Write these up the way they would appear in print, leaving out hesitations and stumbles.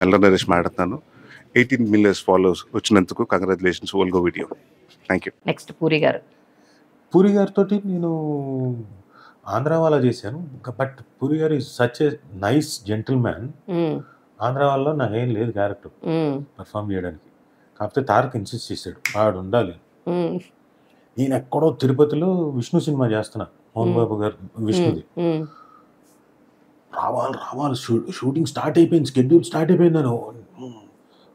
ఎల్ల నరేష్ మాట్లాడుతున్నాను. 18 million followers వచ్చినందుకు congratulations Volga video. Thank you. Next Puri garu. Puri గారితో నేను ఆంధ్ర వాళ్ళ చేశాను. బట్ పూరి గారు is such a nice gentle man. Andhra వాళ్ళలో నాకేం లేదు క్యారెక్టర్ పర్ఫామ్ చేయడానికి. కాకపోతే తారక్ ఇన్సిస్ట్ చేశాడు వాడు ఉండాలి. నేను ఎక్కడో తిరుపతిలో విష్ణు సినిమా చేస్తున్నా, మోహన్ బాబు గారు విష్ణుది. రావాలి షూటింగ్ స్టార్ట్ అయిపోయింది, స్కెడ్యూల్ స్టార్ట్ అయిపోయింది.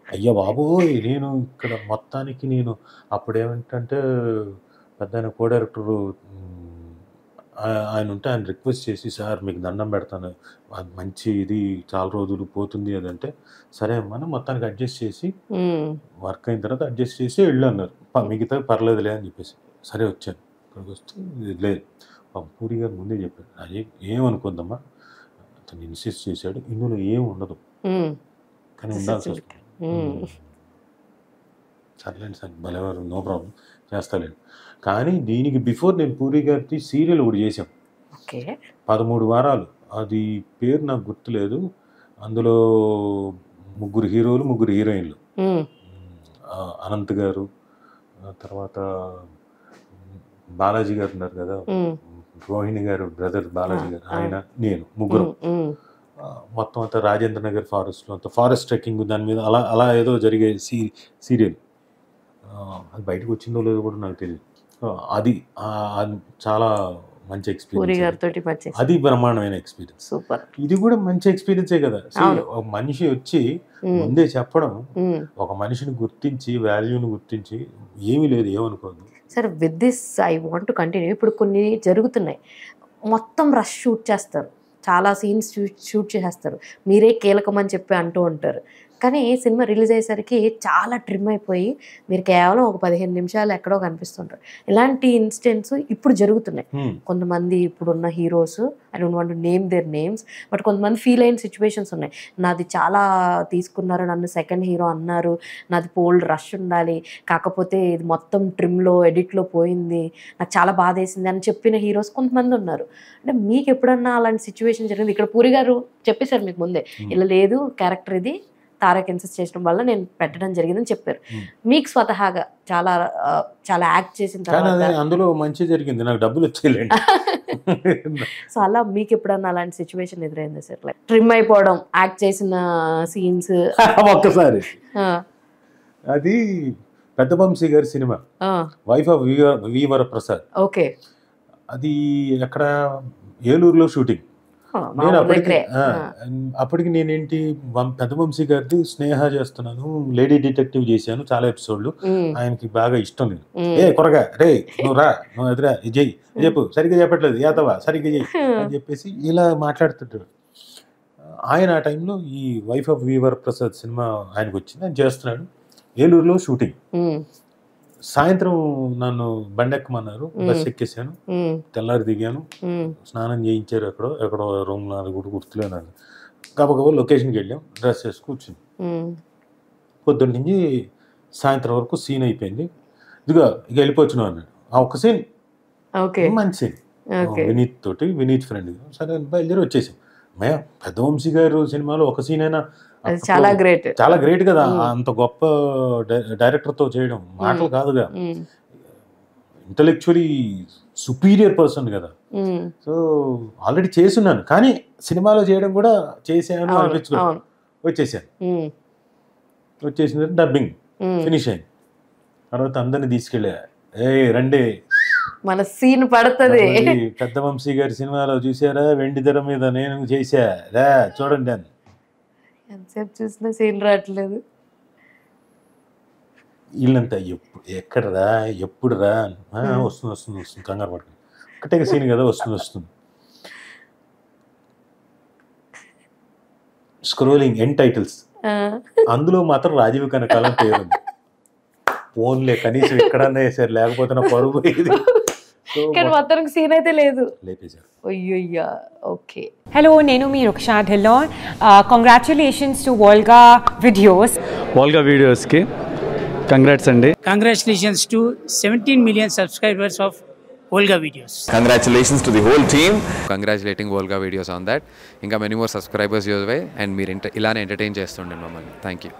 అయ్యా బాబోయ్, నేను ఇక్కడ మొత్తానికి నేను అప్పుడేమిటంటే పెద్ద ఆయన కో డైరెక్టరు ఆయన ఉంటే ఆయన రిక్వెస్ట్ చేసి, సార్ మీకు దండం పెడతాను, అది మంచి ఇది చాలా రోజులు పోతుంది అదంటే, సరే అమ్మా మొత్తానికి అడ్జస్ట్ చేసి వర్క్ అయిన తర్వాత అడ్జస్ట్ చేసి వెళ్ళు అన్నారు. మిగతా పర్లేదులే అని చెప్పేసి సరే వచ్చాను. ఇక్కడికి వస్తే లేదు, పూరి గారు ముందే చెప్పాడు, అది ఏమనుకుందమ్మా అతను ఇన్సిస్ట్ చేశాడు, ఇందులో ఏం ఉండదు కానీ ఉండాల్సి వస్తుంది. సర్లేండి సార్ భలేవారు, నో ప్రాబ్లం చేస్తాలేండి. కానీ దీనికి బిఫోర్ నేను పూరి గారికి సీరియల్ ఒకటి చేశాం 13 వారాలు. అది పేరు నాకు గుర్తులేదు. అందులో 3 హీరోలు 3 హీరోయిన్లు. అనంత్ గారు, తర్వాత బాలాజీ గారు ఉన్నారు కదా, రోహిణి గారు బ్రదర్ బాలాజీ గారు, ఆయన, నేను, ముగ్గురు. మొత్తం అంతా రాజేంద్ర నగర్ ఫారెస్ట్లో అంతా ఫారెస్ట్ ట్రెక్కింగ్ దాని మీద అలా అలా ఏదో జరిగే సీరియల్. అది బయటకు వచ్చిందో లేదో కూడా నాకు తెలియదు. అది చాలా మంచి ఎక్స్పీరియన్స్, అది బ్రహ్మాండమైన ఎక్స్పీరియన్స్. ఇది కూడా మంచి ఎక్స్పీరియన్సే కదా. ఒక మనిషి వచ్చి ముందే చెప్పడం, ఒక మనిషిని గుర్తించి వాల్యూని గుర్తించి, ఏమీ లేదు ఏమనుకోదు. సరే, with this I want to continue. ఇప్పుడు కొన్ని జరుగుతున్నాయి, మొత్తం రష్ షూట్ చేస్తారు, చాలా సీన్స్ షూట్ చేసేస్తారు, మీరే కీలకం అని చెప్పి అంటూ ఉంటారు. కానీ సినిమా రిలీజ్ అయ్యేసరికి చాలా ట్రిమ్ అయిపోయి మీరు కేవలం ఒక 15 నిమిషాలు ఎక్కడో కనిపిస్తుంటారు. ఇలాంటి ఇన్సిడెంట్స్ ఇప్పుడు జరుగుతున్నాయి. కొంతమంది ఇప్పుడున్న heroes, I don't want to name their names, but కొంతమంది ఫీల్ అయిన సిచ్యువేషన్స్ ఉన్నాయి. నాది చాలా తీసుకున్నారు, నన్ను సెకండ్ హీరో అన్నారు, నాది పోల్డ్ రష్ ఉండాలి, కాకపోతే ఇది మొత్తం ట్రిమ్లో ఎడిట్లో పోయింది, నాకు చాలా బాధ వేసింది అని చెప్పిన హీరోస్ కొంతమంది ఉన్నారు. అంటే మీకు ఎప్పుడన్నా అలాంటి సిచ్యువేషన్ జరిగింది? ఇక్కడ పూరి గారు చెప్పేశారు మీకు ముందే, ఇలా లేదు క్యారెక్టర్ ఇది, తారక్ ఇన్సిస్ట్ చేయడం వల్ల నేను పెట్టడం జరిగిందని చెప్పారు. మీకు స్వతహాగా చాలా చాలా యాక్ట్ చేసిన తర్వాత అందులో మంచి జరిగింది, నాకు డబ్బులు వచ్చేయండి. సో అలా మీకు ఎప్పుడన్నా అలాంటి సిచ్యువేషన్ ఎదురైంది సార్? లైక్ ట్రిమ్ అయిపోవడం, యాక్ట్ చేసిన సీన్స్ ఒక్కసారి. అది పెద్ద Vamsi garu cinema wife of V Vara Prasad. Okay, అది ఎక్కడ ఏలూరులో షూటింగ్. నేను అప్పటికి నేనేంటి పెద్ద వంశీ గారిది స్నేహ చేస్తున్నాను, లేడీ డిటెక్టివ్ చేశాను చాలా ఎపిసోడ్లు. ఆయనకి బాగా ఇష్టం లేదు. కొరగా రే నువ్వు రా, నువ్వు ఎదురా జై చెప్పు, సరిగ్గా చెప్పట్లేదు యాదవా, సరిగ్గా జై అని చెప్పేసి ఇలా మాట్లాడుతుంటాడు. ఆయన ఆ టైంలో ఈ wife of V Vara Prasad cinema ఆయనకు వచ్చింది, ఆయన చేస్తున్నాడు. ఏలూరులో షూటింగ్. సాయంత్రం నన్ను బండెక్కమన్నారు, బస్ ఎక్కేసాను, తెల్లారి దిగాను, స్నానం చేయించారు ఎక్కడో రూమ్ నాకు కూడా గుర్తులేనాను. కాబట్టి లొకేషన్కి వెళ్ళాం, డ్రెస్ వేసి కూర్చుని పొద్దున్న నుంచి సాయంత్రం వరకు సీన్ అయిపోయింది. ఇదిగో ఇక వెళ్ళిపోవచ్చు అన్నాడు. ఆ ఒక్క సీన్ మంచి సీన్, వినీత్ తోటి, వినీత్ ఫ్రెండ్. సరే బయలుదేరి వచ్చేసాం. మే పెద్ద వంశీ గారు సినిమాలో ఒక సీన్ అయినా చాలా గ్రేట్, చాలా గ్రేట్ కదా. అంత గొప్ప డైరెక్టర్తో చేయడం మాటలు కాదుగా, ఇంటలెక్చువలీ సుపీరియర్ పర్సన్ కదా. సో ఆల్రెడీ చేస్తున్నాను, కానీ సినిమాలో చేయడం కూడా చేసాను అనిపించుకున్నాను. వచ్చేసిన డబ్బింగ్ ఫినిష్ అయింది. తర్వాత అందరిని తీసుకెళ్ళా, రండి మన సీన్ పడుతుంది. పెద్ద వంశీ గారి సినిమాలో చూసారా, వెండి తెర మీద నేను చేసా రా చూడండి అని. ఎంతసేపు చూసినా సీన్ రావట్లేదు. వీళ్ళంతా ఎక్కడరా ఎప్పుడు రా, వస్తుంది కంగారు పడుతుంది, ఒకటే సీన్ కదా వస్తుంది. స్క్రోలింగ్ ఎండ్ టైటిల్స్, అందులో మాత్రం రాజీవ్ కనకాలం పేరు ఉంది. ఫోన్లే కనీసం ఎక్కడన్నా వేసారు, లేకపోతే నా పరుగు పోయేది. మొత్తానికి సీన్ అయితే లేదు. అయ్యయ్యా, ఓకే. హలో, నేను మీ Rukshar Dhillon. Congratulations to Volga వీడియోస్కి కంగ్రాట్స్ అండి. Congratulations to 17 million subscribers of Olga Videos. Congratulations to the whole team. Congratulating Volga Videos on that. ఇంకా many more subscribers your way and మీరు ఇలానే ఎంటర్టైన్ చేస్తుండండి మమ్మల్ని. Thank you.